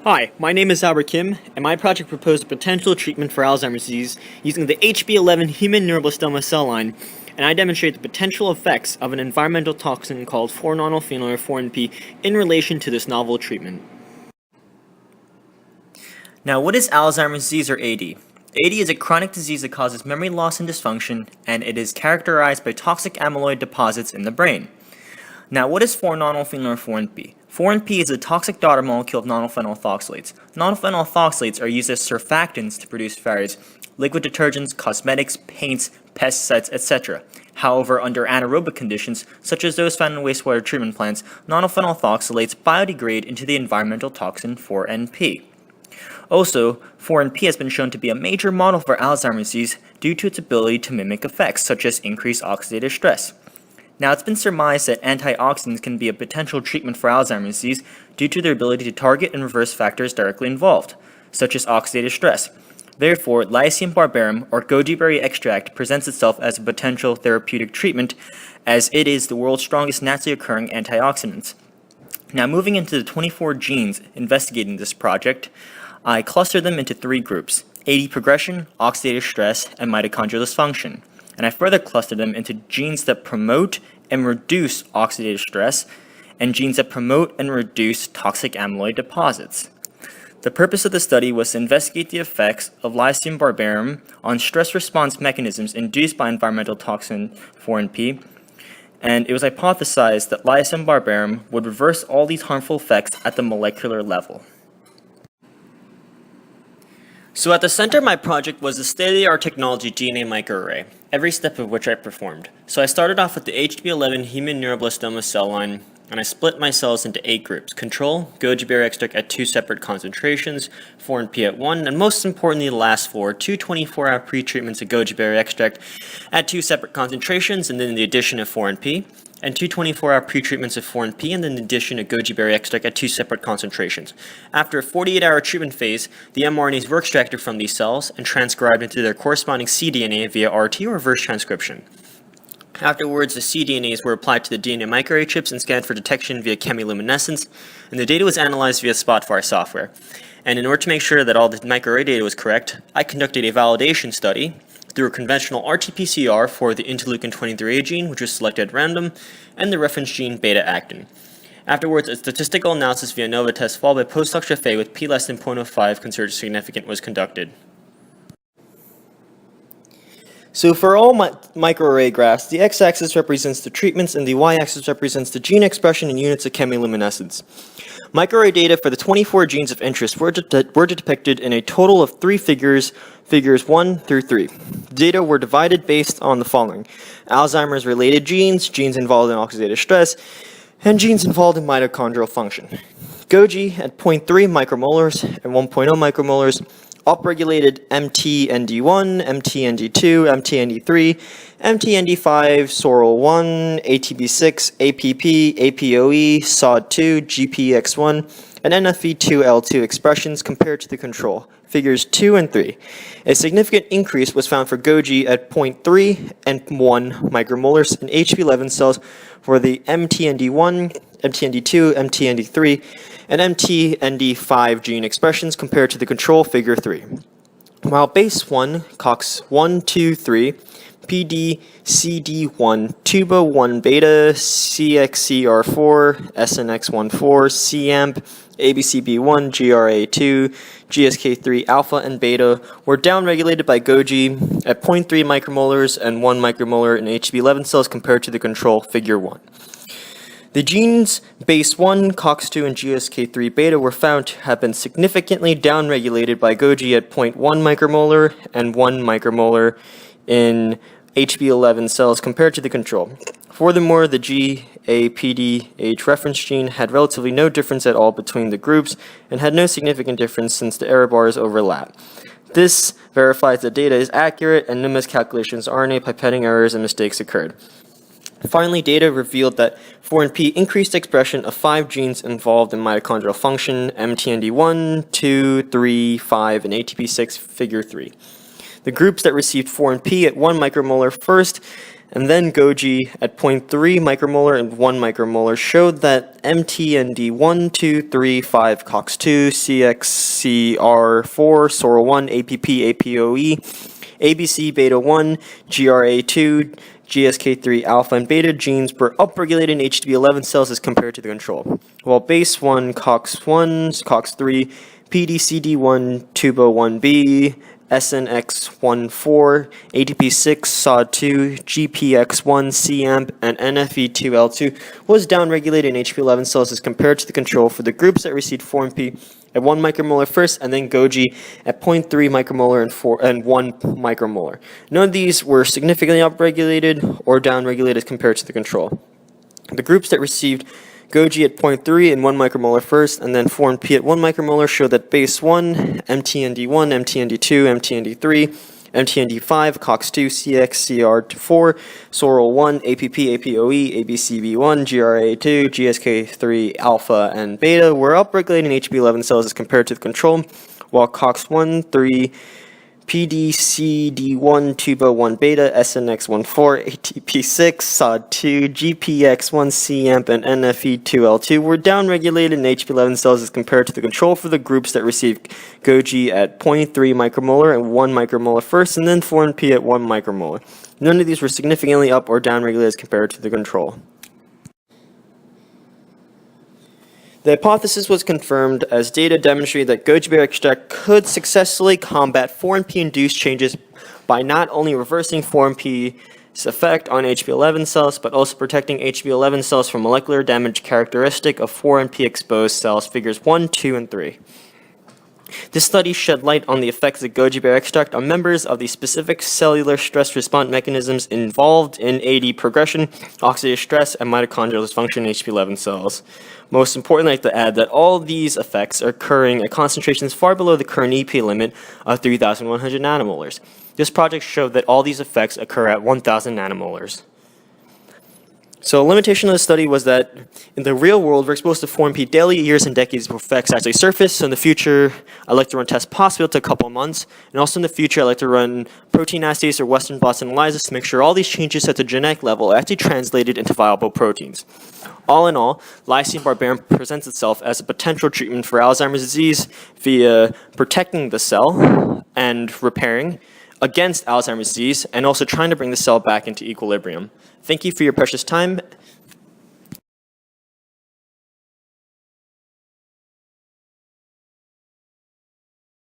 Hi, my name is Albert Kim, and my project proposed a potential treatment for Alzheimer's disease using the HB11 human neuroblastoma cell line, and I demonstrate the potential effects of an environmental toxin called 4-nonylphenol or 4-NP in relation to this novel treatment. Now, what is Alzheimer's disease or AD? AD is a chronic disease that causes memory loss and dysfunction, and it is characterized by toxic amyloid deposits in the brain. Now, what is 4-nonylphenol or 4-NP? 4-NP is a toxic daughter molecule of nonylphenol ethoxylates. Nonylphenol ethoxylates are used as surfactants to produce various liquid detergents, cosmetics, paints, pesticides, etc. However, under anaerobic conditions, such as those found in wastewater treatment plants, nonylphenol ethoxylates biodegrade into the environmental toxin 4-NP. Also, 4-NP has been shown to be a major model for Alzheimer's disease due to its ability to mimic effects such as increased oxidative stress. Now, it's been surmised that antioxidants can be a potential treatment for Alzheimer's disease due to their ability to target and reverse factors directly involved, such as oxidative stress. Therefore, Lycium barbarum, or goji berry extract, presents itself as a potential therapeutic treatment, as it is the world's strongest naturally occurring antioxidant. Now, moving into the 24 genes investigating this project, I clustered them into 3 groups: AD progression, oxidative stress, and mitochondrial dysfunction. And I further clustered them into genes that promote and reduce oxidative stress, and genes that promote and reduce toxic amyloid deposits. The purpose of the study was to investigate the effects of Lycium barbarum on stress response mechanisms induced by environmental toxin 4-NP, and it was hypothesized that Lycium barbarum would reverse all these harmful effects at the molecular level. So at the center of my project was the state-of-the-art technology DNA microarray, every step of which I performed. So I started off with the HB11 human neuroblastoma cell line, and I split my cells into 8 groups: control, goji berry extract at 2 separate concentrations, 4-NP at 1, and most importantly the last 4, 2 24-hour pre-treatments of goji berry extract at 2 separate concentrations, and then the addition of 4-NP, and 2 24-hour pre-treatments of 4-NP, and then the addition of goji berry extract at 2 separate concentrations. After a 48-hour treatment phase, the mRNAs were extracted from these cells and transcribed into their corresponding cDNA via RT or reverse transcription. Afterwards, the cDNAs were applied to the DNA microarray chips and scanned for detection via chemiluminescence, and the data was analyzed via Spotfire software. And in order to make sure that all the microarray data was correct, I conducted a validation study through a conventional RT-PCR for the interleukin 23A gene, which was selected at random, and the reference gene beta-actin. Afterwards, a statistical analysis via ANOVA test followed by post-hoc GFA with p less than 0.05 considered significant was conducted. So for all microarray graphs, the x-axis represents the treatments and the y-axis represents the gene expression in units of chemiluminescence. Microarray data for the 24 genes of interest were depicted in a total of 3 figures 1 through 3. The data were divided based on the following: Alzheimer's related genes, genes involved in oxidative stress, and genes involved in mitochondrial function. Goji at 0.3 micromolars and 1.0 micromolars upregulated MTND1, MTND2, MTND3, MTND5, SORL1, ATB6, APP, APOE, SOD2, GPX1, and NFE2L2 expressions compared to the control, figures 2 and 3. A significant increase was found for Goji at 0.3 and 1 micromolars in HB11 cells for the MTND1, MTND2, MTND3, and MTND5 gene expressions compared to the control, figure 3. While base 1, COX123, PDCD1, TUBA1 beta, CXCR4, SNX14, CAMP, ABCB1, GRA2, GSK3 alpha and beta were downregulated by Goji at 0.3 micromolars and 1 micromolar in HB11 cells compared to the control, figure 1. The genes base 1, COX2, and GSK3 beta were found to have been significantly downregulated by Goji at 0.1 micromolar and 1 micromolar in HB11 cells compared to the control. Furthermore, the GAPDH reference gene had relatively no difference at all between the groups and had no significant difference since the error bars overlap. This verifies the data is accurate and no miscalculations, RNA pipetting errors, and mistakes occurred. Finally, data revealed that 4-NP increased expression of 5 genes involved in mitochondrial function: MTND1, 2, 3, 5, and ATP6, figure 3. The groups that received 4-NP at 1 micromolar first and then Goji at 0.3 micromolar and 1 micromolar showed that MTND 1, 2, 3, 5, COX2, CXCR4, SORL1, APP, APOE, ABC, beta 1, GRA2, GSK3 alpha and beta genes were upregulated in HTB11 cells as compared to the control, while base 1, COX1, COX3, PDCD1, TUBO1B, SNX14, ATP6, SOD2, GPX1, CAMP, and NFE2L2 was downregulated in HB11 cells as compared to the control for the groups that received 4MP at 1 micromolar first, and then Goji at 0.3 micromolar and 1 micromolar. None of these were significantly upregulated or downregulated as compared to the control. The groups that received Goji at 0.3 and 1 micromolar first, and then 4MP at 1 micromolar showed that base 1, MTND1, MTND2, MTND3, MTND5, COX2, CXCR4, SORL1, APP, APOE, ABCB1, GRA2, GSK3 alpha and beta were upregulated in HB11 cells as compared to the control, while COX1, 3, PDCD1, TUBO1 beta, SNX14, ATP6, SOD2, GPX1, CAMP, and NFE2L2 were downregulated in HB11 cells as compared to the control for the groups that received Goji at 0.3 micromolar and 1 micromolar first, and then 4MP at 1 micromolar. None of these were significantly up or downregulated as compared to the control. The hypothesis was confirmed as data demonstrated that goji berry extract could successfully combat 4MP-induced changes by not only reversing 4MP's effect on HB11 cells, but also protecting HB11 cells from molecular damage characteristic of 4MP-exposed cells, figures 1, 2, and 3. This study shed light on the effects of goji berry extract on members of the specific cellular stress response mechanisms involved in AD progression, oxidative stress, and mitochondrial dysfunction in HB11 cells. Most importantly, I'd like to add that all these effects are occurring at concentrations far below the current EP limit of 3,100 nanomolars. This project showed that all these effects occur at 1,000 nanomolars. So a limitation of the study was that in the real world, we're exposed to 4MP daily, years and decades before effects actually surface. So in the future, I'd like to run tests possibly to a couple of months. And also in the future, I'd like to run protein assays or Western blot analysis to make sure all these changes at the genetic level are actually translated into viable proteins. All in all, Lycium barbarum presents itself as a potential treatment for Alzheimer's disease via protecting the cell and repairing against Alzheimer's disease, and also trying to bring the cell back into equilibrium. Thank you for your precious time.